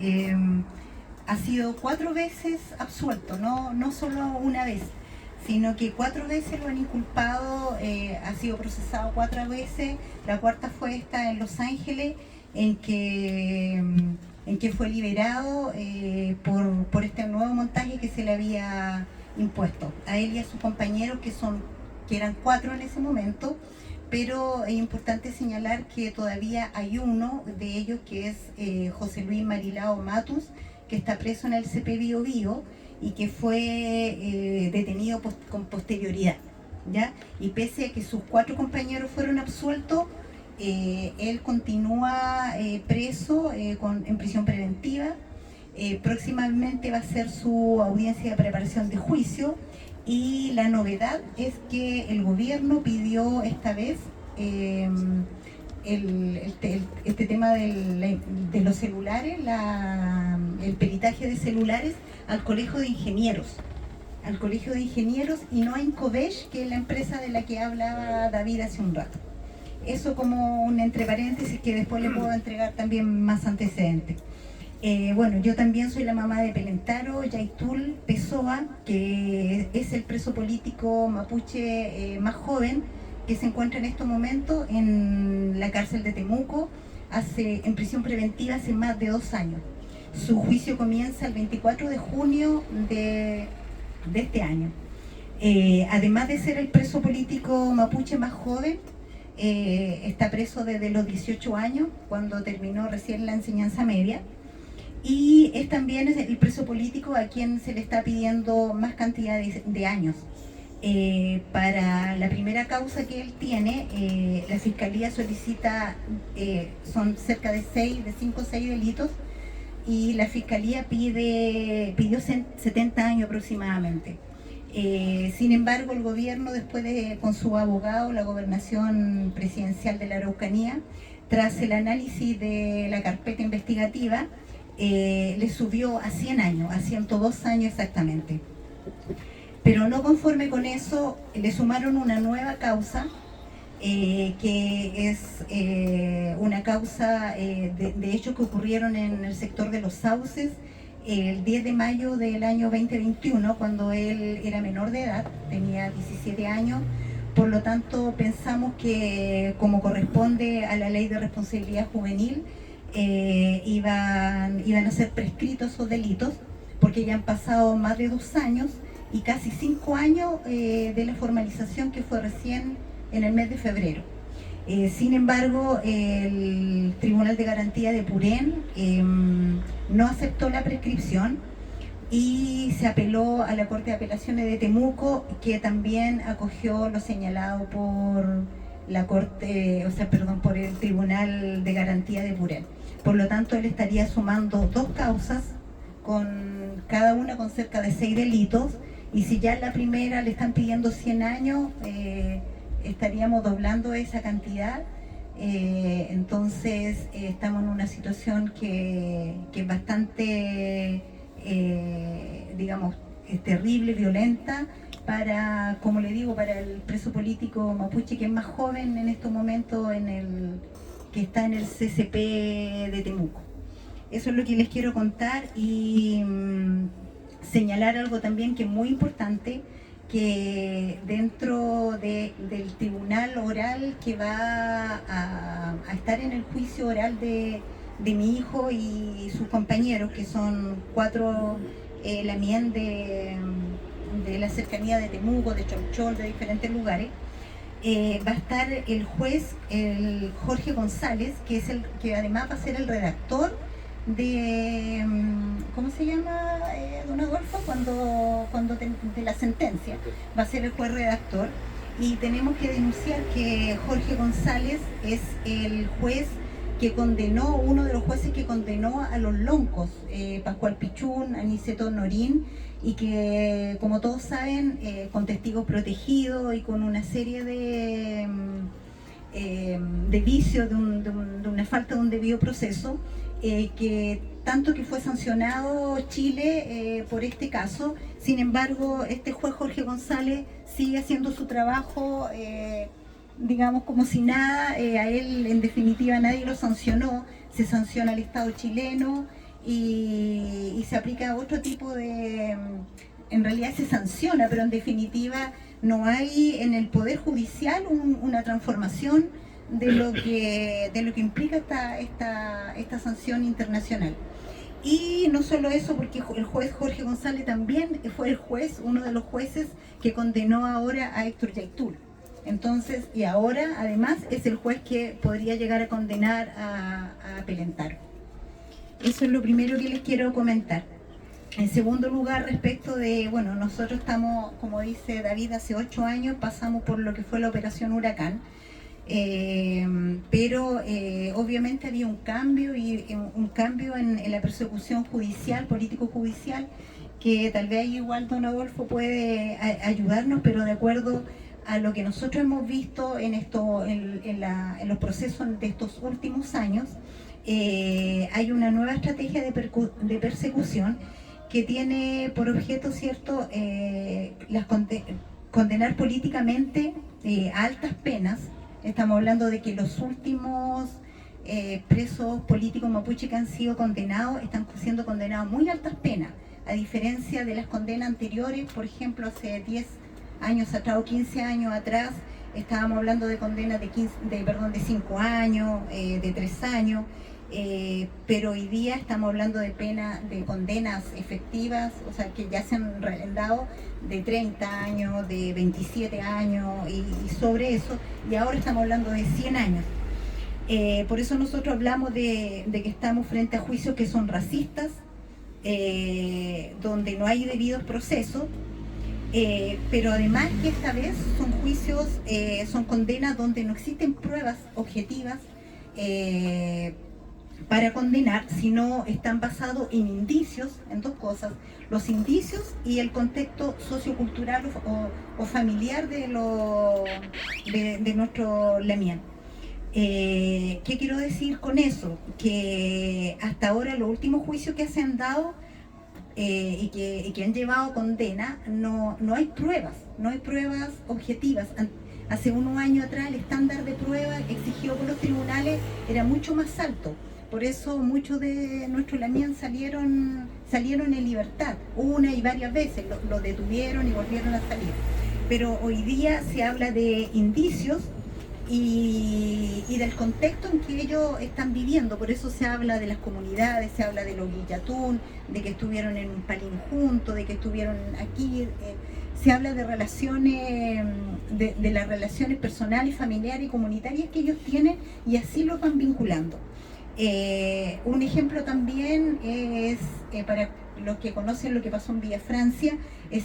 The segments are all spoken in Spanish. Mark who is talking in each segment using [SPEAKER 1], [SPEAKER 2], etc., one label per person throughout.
[SPEAKER 1] eh, ha sido 4 veces absuelto, no solo una vez, sino que 4 veces lo han inculpado, ha sido procesado 4 veces, la cuarta fue esta en Los Ángeles, en que fue liberado por este nuevo montaje que se le había impuesto a él y a sus compañeros, que eran 4 en ese momento. Pero es importante señalar que todavía hay uno de ellos, que es José Luis Marilao Matus, que está preso en el CP Bío Bío y que fue detenido con posterioridad, ¿ya? Y pese a que sus 4 compañeros fueron absueltos, él continúa preso en prisión preventiva. Próximamente va a ser su audiencia de preparación de juicio. Y la novedad es que el gobierno pidió esta vez este tema de los celulares, el peritaje de celulares al Colegio de Ingenieros. Y no a Incovech, que es la empresa de la que hablaba David hace un rato. Eso como un entre paréntesis, que después le puedo entregar también más antecedentes. Bueno, yo también soy la mamá de Pelentaro Yaitul Pessoa, que es el preso político mapuche más joven que se encuentra en estos momentos en la cárcel de Temuco, en prisión preventiva hace más de 2 años. Su juicio comienza el 24 de junio de este año. Además de ser el preso político mapuche más joven, está preso desde los 18 años, cuando terminó recién la enseñanza media. Y es también el preso político a quien se le está pidiendo más cantidad de años. Para la primera causa que él tiene, la Fiscalía solicita, son cerca de 5 o 6 delitos, y la Fiscalía pidió 70 años aproximadamente. Sin embargo, el gobierno, después con su abogado, la gobernación presidencial de la Araucanía, tras el análisis de la carpeta investigativa, le subió a 100 años, a 102 años exactamente. Pero no conforme con eso, le sumaron una nueva causa, que es una causa de hechos que ocurrieron en el sector de Los Sauces el 10 de mayo del año 2021, cuando él era menor de edad, tenía 17 años. Por lo tanto, pensamos que, como corresponde a la Ley de Responsabilidad Juvenil, iban a ser prescritos esos delitos, porque ya han pasado más de 2 años y casi 5 años de la formalización, que fue recién en el mes de febrero. Sin embargo, el Tribunal de Garantía de Purén no aceptó la prescripción y se apeló a la Corte de Apelaciones de Temuco, que también acogió lo señalado por la Corte, por el Tribunal de Garantía de Purén. Por lo tanto, él estaría sumando 2 causas, cada una con cerca de 6 delitos, y si ya en la primera le están pidiendo 100 años, estaríamos doblando esa cantidad. Entonces estamos en una situación que es bastante, digamos, terrible, violenta, como le digo, para el preso político mapuche, que es más joven en estos momentos, que está en el CCP de Temuco. Eso es lo que les quiero contar, y señalar algo también que es muy importante, que dentro del tribunal oral que va a estar en el juicio oral de mi hijo y sus compañeros, que son 4 lamien de la cercanía de Temuco, de Cholchol, de diferentes lugares, va a estar el juez, el Jorge González, que además va a ser el redactor de, ¿cómo se llama, don Adolfo? De la sentencia, va a ser el juez redactor. Y tenemos que denunciar que Jorge González es el juez que condenó, uno de los jueces que condenó a los loncos, Pascual Pichún, Aniceto Norín, y que, como todos saben, con testigos protegidos y con una serie de vicios, de una falta de un debido proceso, que tanto que fue sancionado Chile por este caso. Sin embargo, este juez Jorge González sigue haciendo su trabajo, digamos, como si nada. A él, en definitiva, nadie lo sancionó. Se sanciona al Estado chileno, y se aplica otro tipo de, en realidad se sanciona, pero en definitiva no hay en el Poder Judicial una transformación de lo que implica esta sanción internacional. Y no solo eso, porque el juez Jorge González también fue el juez, uno de los jueces que condenó ahora a Héctor Yaitul. Entonces, y ahora además es el juez que podría llegar a condenar a Pelentaro. Eso es lo primero que les quiero comentar. En segundo lugar, respecto de, bueno, nosotros estamos, como dice David, hace 8 años pasamos por lo que fue la operación Huracán, pero obviamente había un cambio en la persecución judicial, político-judicial, que tal vez igual don Adolfo puede ayudarnos, pero de acuerdo a lo que nosotros hemos visto en los procesos de estos últimos años, hay una nueva estrategia de persecución que tiene por objeto, ¿cierto?, condenar políticamente a altas penas. Estamos hablando de que los últimos presos políticos mapuche que han sido condenados están siendo condenados a muy altas penas, a diferencia de las condenas anteriores. Por ejemplo, hace 10 años atrás o 15 años atrás estábamos hablando de condenas de 5 años, de 3 años, pero hoy día estamos hablando de condenas efectivas, o sea, que ya se han dado de 30 años, de 27 años y sobre eso, y ahora estamos hablando de 100 años. Por eso nosotros hablamos de que estamos frente a juicios que son racistas, donde no hay debidos procesos, pero además que esta vez son juicios, son condenas donde no existen pruebas objetivas para condenar, sino están basados en indicios, en dos cosas: los indicios y el contexto sociocultural o familiar de nuestro Lemien. ¿Qué quiero decir con eso? Que hasta ahora los últimos juicios que se han dado y que han llevado condena, no hay pruebas objetivas. Hace unos años atrás el estándar de pruebas exigido por los tribunales era mucho más alto. Por eso muchos de nuestros lamien salieron en libertad, una y varias veces, lo detuvieron y volvieron a salir. Pero hoy día se habla de indicios y del contexto en que ellos están viviendo. Por eso se habla de las comunidades, se habla de los guillatún, de que estuvieron en un palín juntos, de que estuvieron aquí. Se habla de relaciones, de las relaciones personales, familiares y comunitarias que ellos tienen, y así los van vinculando. Un ejemplo también es, para los que conocen lo que pasó en Villa Francia,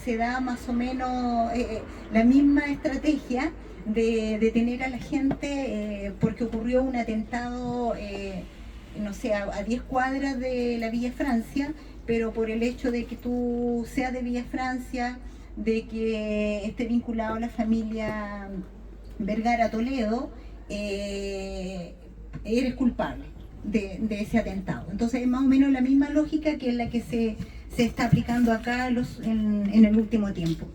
[SPEAKER 1] se da más o menos la misma estrategia de detener a la gente porque ocurrió un atentado, no sé, a 10 cuadras de la Villa Francia, pero por el hecho de que tú seas de Villa Francia, de que esté vinculado a la familia Vergara Toledo, eres culpable de ese atentado. Entonces es más o menos la misma lógica que es la que se está aplicando acá en el último tiempo.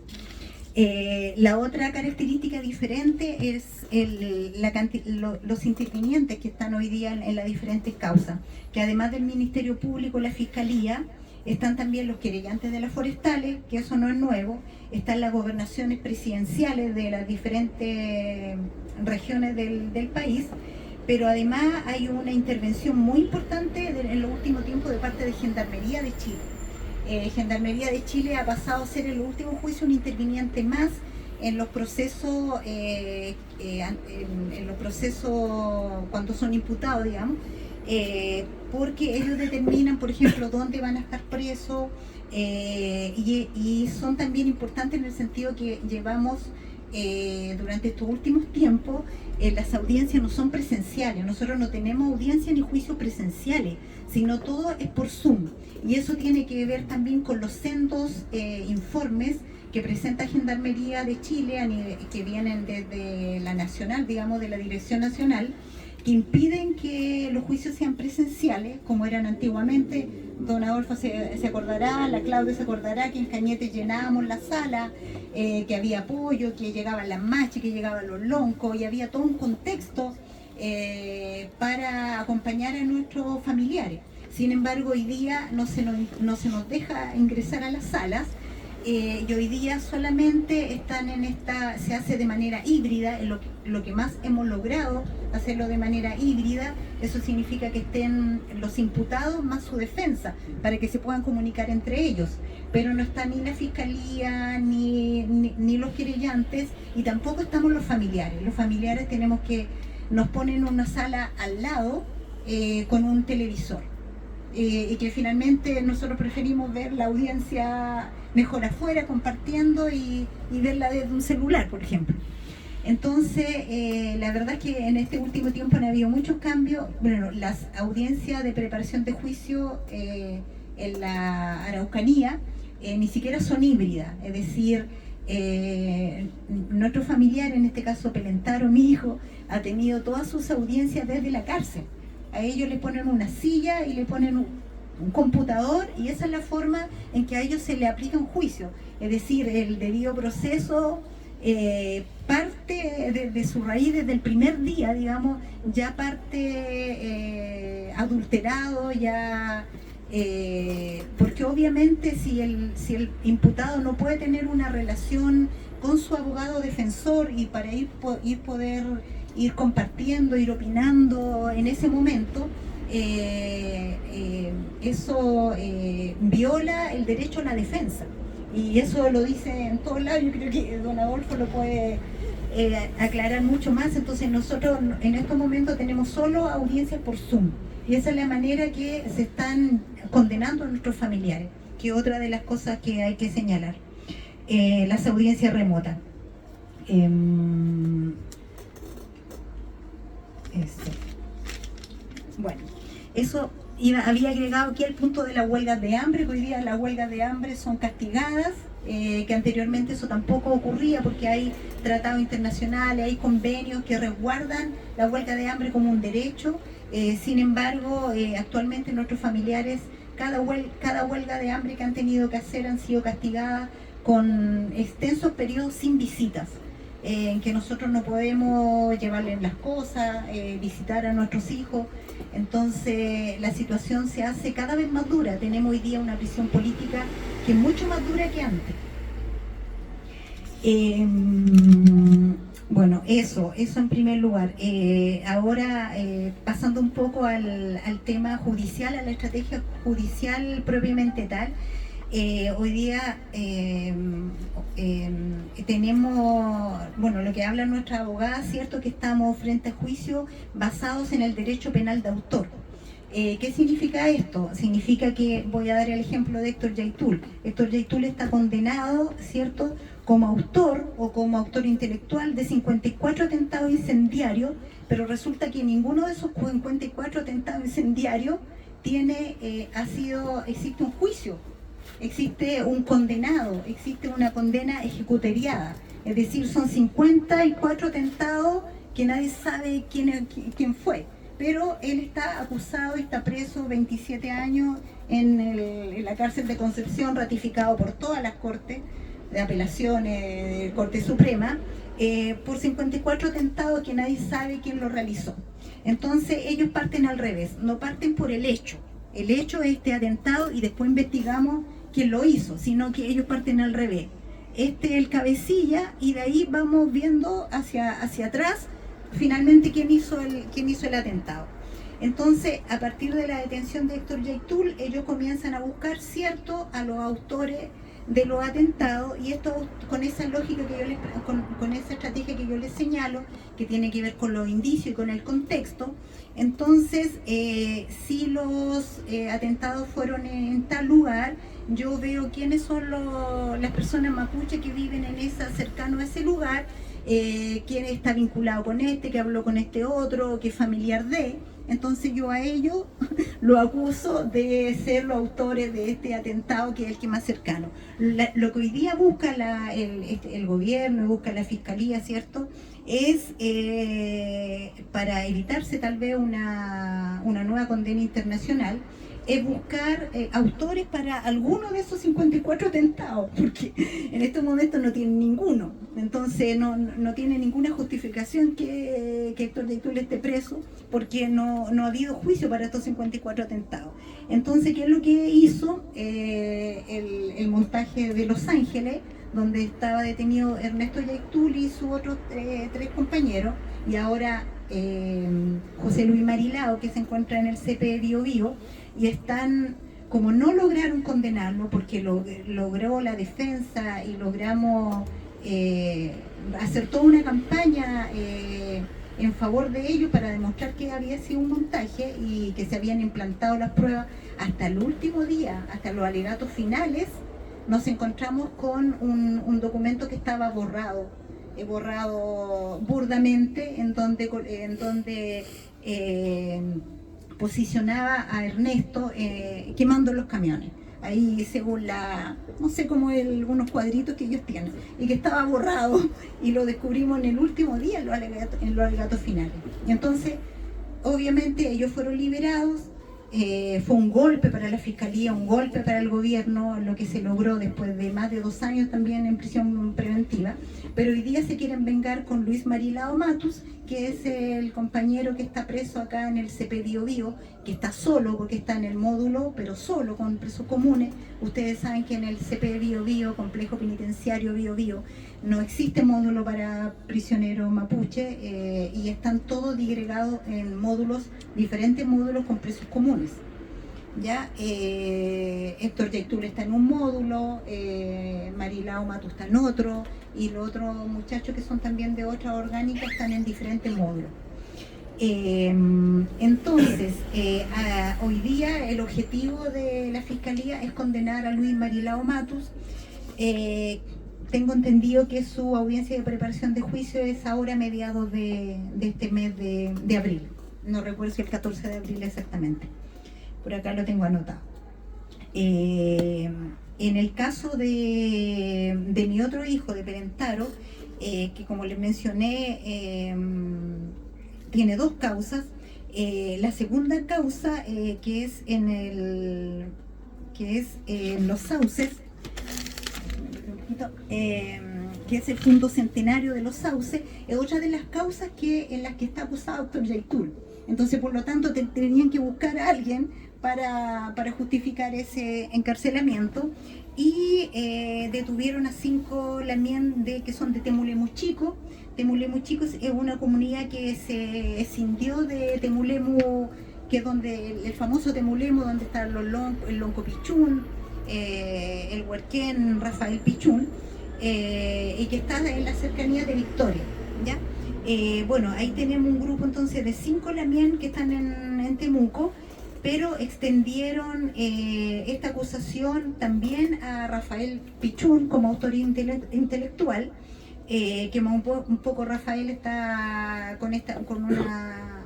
[SPEAKER 1] La otra característica diferente es los intervinientes que están hoy día en las diferentes causas, que además del Ministerio Público, la Fiscalía, están también los querellantes de las forestales, que eso no es nuevo, están las gobernaciones presidenciales de las diferentes regiones del país, pero además hay una intervención muy importante en los últimos tiempos de parte de Gendarmería de Chile. Gendarmería de Chile ha pasado a ser en el último juicio un interviniente más en los procesos, cuando son imputados, digamos, porque ellos determinan, por ejemplo, dónde van a estar presos, y son también importantes en el sentido que llevamos durante estos últimos tiempos, las audiencias no son presenciales. Nosotros no tenemos audiencia ni juicios presenciales, sino todo es por Zoom, y eso tiene que ver también con los sendos informes que presenta Gendarmería de Chile, que vienen desde la nacional, digamos, de la Dirección Nacional, que impiden que los juicios sean presenciales, como eran antiguamente. Don Adolfo se acordará, la Claudia se acordará que en Cañete llenábamos la sala, que había apoyo, que llegaban las machis, que llegaban los loncos, y había todo un contexto para acompañar a nuestros familiares. Sin embargo, hoy día no se nos deja ingresar a las salas. Y hoy día solamente están se hace de manera híbrida, lo que más hemos logrado hacerlo de manera híbrida. Eso significa que estén los imputados más su defensa, para que se puedan comunicar entre ellos, pero no está ni la fiscalía, ni los querellantes, y tampoco estamos los familiares. Los familiares nos ponen una sala al lado con un televisor. Y que finalmente nosotros preferimos ver la audiencia mejor afuera, compartiendo, y verla desde un celular, por ejemplo. Entonces, la verdad es que en este último tiempo han habido muchos cambios. Bueno, las audiencias de preparación de juicio en la Araucanía ni siquiera son híbridas, es decir, nuestro familiar, en este caso Pelentaro, mi hijo, ha tenido todas sus audiencias desde la cárcel. A ellos le ponen una silla y le ponen un computador, y esa es la forma en que a ellos se le aplica un juicio. Es decir, el debido proceso parte de su raíz desde el primer día, digamos, ya parte adulterado, ya porque obviamente si el imputado no puede tener una relación con su abogado defensor, y para poder ir compartiendo, ir opinando en ese momento, eso viola el derecho a la defensa. Y eso lo dice en todos lados. Yo creo que don Adolfo lo puede aclarar mucho más. Entonces nosotros en estos momentos tenemos solo audiencias por Zoom, y esa es la manera que se están condenando a nuestros familiares, que es otra de las cosas que hay que señalar. Las audiencias remotas. Bueno, eso había agregado aquí el punto de las huelgas de hambre, que hoy día las huelgas de hambre son castigadas, que anteriormente eso tampoco ocurría, porque hay tratados internacionales, hay convenios que resguardan la huelga de hambre como un derecho. Sin embargo, actualmente nuestros familiares, cada huelga de hambre que han tenido que hacer, han sido castigadas con extensos periodos sin visitas, en que nosotros no podemos llevarles las cosas, visitar a nuestros hijos. Entonces la situación se hace cada vez más dura. Tenemos hoy día una prisión política que es mucho más dura que antes. Bueno, eso en primer lugar. Ahora, pasando un poco al tema judicial, a la estrategia judicial propiamente tal. Hoy día tenemos, bueno, lo que habla nuestra abogada, cierto, que estamos frente a juicios basados en el derecho penal de autor. ¿Qué significa esto? Significa que, voy a dar el ejemplo de Héctor Yaitul. Héctor Yaitul está condenado, cierto, como autor o como autor intelectual de 54 atentados incendiarios, pero resulta que ninguno de esos 54 atentados incendiarios existe un juicio. Existe un condenado, existe una condena ejecutoriada. Es decir, son 54 atentados que nadie sabe quién fue. Pero él está acusado y está preso 27 años en la cárcel de Concepción, ratificado por todas las cortes de apelaciones, de Corte Suprema, por 54 atentados que nadie sabe quién los realizó. Entonces ellos parten al revés, no parten por el hecho. El hecho es este atentado y después investigamos quién lo hizo, sino que ellos parten al revés. Este es el cabecilla y de ahí vamos viendo hacia atrás finalmente quién hizo el atentado. Entonces, a partir de la detención de Héctor Yaitul, ellos comienzan a buscar, cierto, a los autores de los atentados, y esto con esa lógica con esa estrategia que yo les señalo, que tiene que ver con los indicios y con el contexto. Entonces, si los atentados fueron en tal lugar, yo veo quiénes son las personas mapuche que viven cercano a ese lugar, quién está vinculado con que habló con este otro, que es familiar de. Entonces yo a ellos lo acuso de ser los autores de este atentado, que es el que más cercano. Lo que hoy día busca el gobierno y busca la fiscalía, ¿cierto?, es para evitarse tal vez una nueva condena internacional, es buscar autores para alguno de esos 54 atentados, porque en estos momentos no tienen ninguno. Entonces no tiene ninguna justificación que Héctor Yaitul esté preso, porque no ha habido juicio para estos 54 atentados. Entonces, ¿qué es lo que hizo? El montaje de Los Ángeles, donde estaba detenido Ernesto Yaitul y sus otros 3 compañeros, y ahora José Luis Marilao, que se encuentra en el CP Bio Bio, y están, como no lograron condenarlo, porque logró la defensa y logramos hacer toda una campaña en favor de ellos para demostrar que había sido un montaje y que se habían implantado las pruebas hasta el último día, hasta los alegatos finales, nos encontramos con un documento que estaba borrado burdamente, en donde posicionaba a Ernesto quemando los camiones. Ahí según no sé cómo unos cuadritos que ellos tienen, y que estaba borrado, y lo descubrimos en el último día en los alegatos finales. Y entonces, obviamente, ellos fueron liberados. Fue un golpe para la Fiscalía, un golpe para el gobierno, lo que se logró después de más de 2 años también en prisión preventiva. Pero hoy día se quieren vengar con Luis Marilao Matus, que es el compañero que está preso acá en el CP Bio Bio, que está solo porque está en el módulo, pero solo con presos comunes. Ustedes saben que en el CP Bio Bio, Complejo Penitenciario Bio Bio, no existe módulo para prisioneros mapuche, y están todos disgregados en módulos, diferentes módulos con presos comunes. Ya Héctor Yaitul está en un módulo, Marilao Matus está en otro, y los otros muchachos que son también de otra orgánica están en diferentes módulos. Entonces, hoy día el objetivo de la Fiscalía es condenar a Luis Marilao Matus. Tengo entendido que su audiencia de preparación de juicio es ahora a mediados de este mes de abril. No recuerdo si el 14 de abril exactamente. Por acá lo tengo anotado. En el caso de mi otro hijo, de Perentaro, que como les mencioné, tiene 2 causas. La segunda causa, que es en Los Sauces, que es el Fondo Centenario de Los Sauces, es otra de las causas en las que está acusado Héctor Yaitul. Entonces, por lo tanto, tenían que buscar a alguien para justificar ese encarcelamiento, y detuvieron a 5 lamien que son de Temulemu Chico. Temulemu Chico es una comunidad que se escindió de Temulemu, que es donde el famoso Temulemu, donde está el Lonco Pichún, el huerquén Rafael Pichún, y que está en la cercanía de Victoria, ¿ya? Bueno, ahí tenemos un grupo entonces de 5 lamien que están en Temuco, pero extendieron esta acusación también a Rafael Pichún como autor intelectual, que un poco Rafael está con una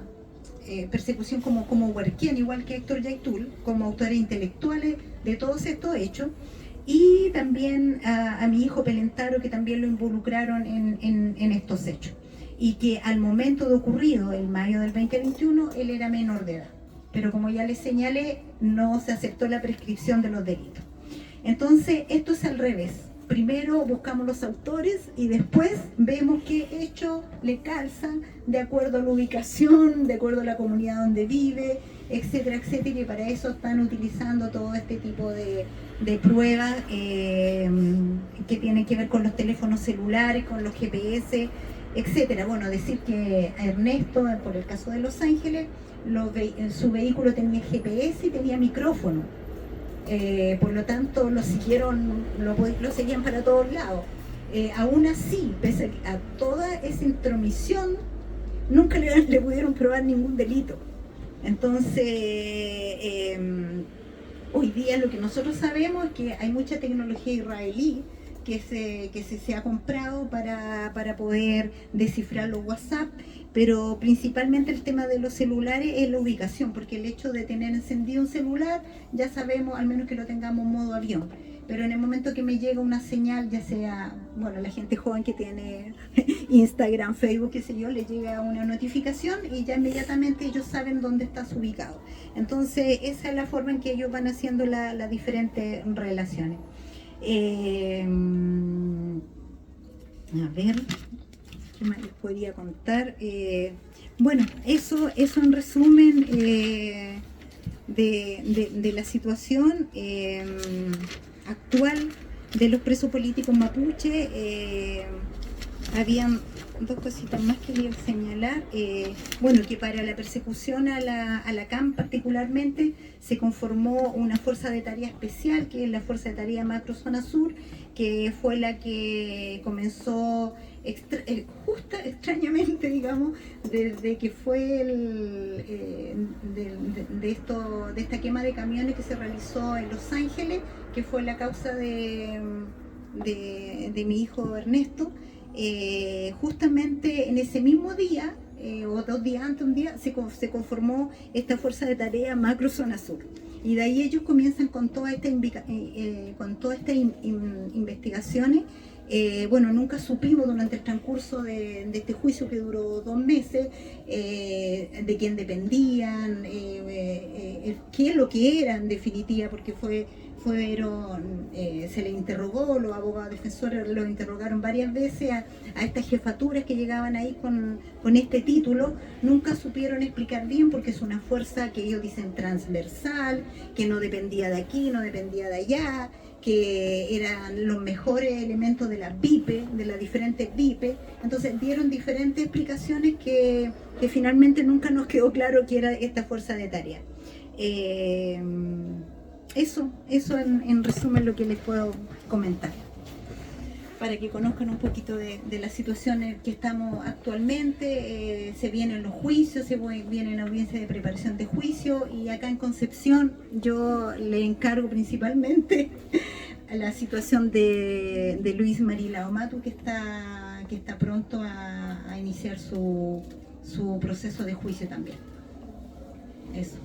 [SPEAKER 1] persecución como huerquén, igual que Héctor Yaitul, como autores intelectuales de todos estos hechos. Y también a mi hijo Pelentaro, que también lo involucraron en estos hechos, y que al momento de ocurrido, el mayo del 2021, él era menor de edad. Pero como ya les señalé, no se aceptó la prescripción de los delitos. Entonces, esto es al revés. Primero buscamos los autores y después vemos qué hechos le calzan de acuerdo a la ubicación, de acuerdo a la comunidad donde vive, etcétera, etcétera. Y para eso están utilizando todo este tipo de pruebas que tienen que ver con los teléfonos celulares, con los GPS, etcétera. Bueno, decir que a Ernesto, por el caso de Los Ángeles, su vehículo tenía GPS y tenía micrófono. Por lo tanto lo seguían para todos lados. Aún así, pese a toda esa intromisión, nunca le pudieron probar ningún delito. Entonces, hoy día lo que nosotros sabemos es que hay mucha tecnología israelí que se ha comprado para poder descifrar los WhatsApp, pero principalmente el tema de los celulares es la ubicación, porque el hecho de tener encendido un celular, ya sabemos, al menos que lo tengamos en modo avión, pero en el momento que me llega una señal, ya sea, bueno, la gente joven que tiene Instagram, Facebook, qué sé yo, le llega una notificación y ya inmediatamente ellos saben dónde estás ubicado. Entonces, esa es la forma en que ellos van haciendo las diferentes relaciones. A ver, ¿qué más les podría contar? Bueno, eso en resumen de la situación actual de los presos políticos mapuche. Habían dos cositas más que quería señalar. Bueno, que para la persecución a la CAM particularmente se conformó una fuerza de tarea especial, que es la Fuerza de Tarea Macro Zona Sur, que fue la que comenzó extrañamente, digamos, desde que fue de esta quema de camiones que se realizó en Los Ángeles, que fue la causa de mi hijo Ernesto. Justamente en ese mismo día, o 2 días antes, un día, se conformó esta Fuerza de Tarea Macro Zona Sur. Y de ahí ellos comienzan con todas estas investigaciones. Bueno, nunca supimos durante el transcurso de este juicio que duró 2 meses de quién dependían, qué es lo que eran en definitiva, porque se les interrogó, los abogados defensores los interrogaron varias veces a estas jefaturas que llegaban ahí con este título. Nunca supieron explicar bien, porque es una fuerza que ellos dicen transversal, que no dependía de aquí, no dependía de allá, que eran los mejores elementos de las VIP, de las diferentes VIP. Entonces dieron diferentes explicaciones que finalmente nunca nos quedó claro qué era esta fuerza de tarea. Eso en resumen lo que les puedo comentar, para que conozcan un poquito de la situación en que estamos actualmente. Se vienen los juicios, vienen audiencias de preparación de juicio, y acá en Concepción yo le encargo principalmente a la situación de Luis Marilao Matu, que está pronto a iniciar su proceso de juicio también. Eso.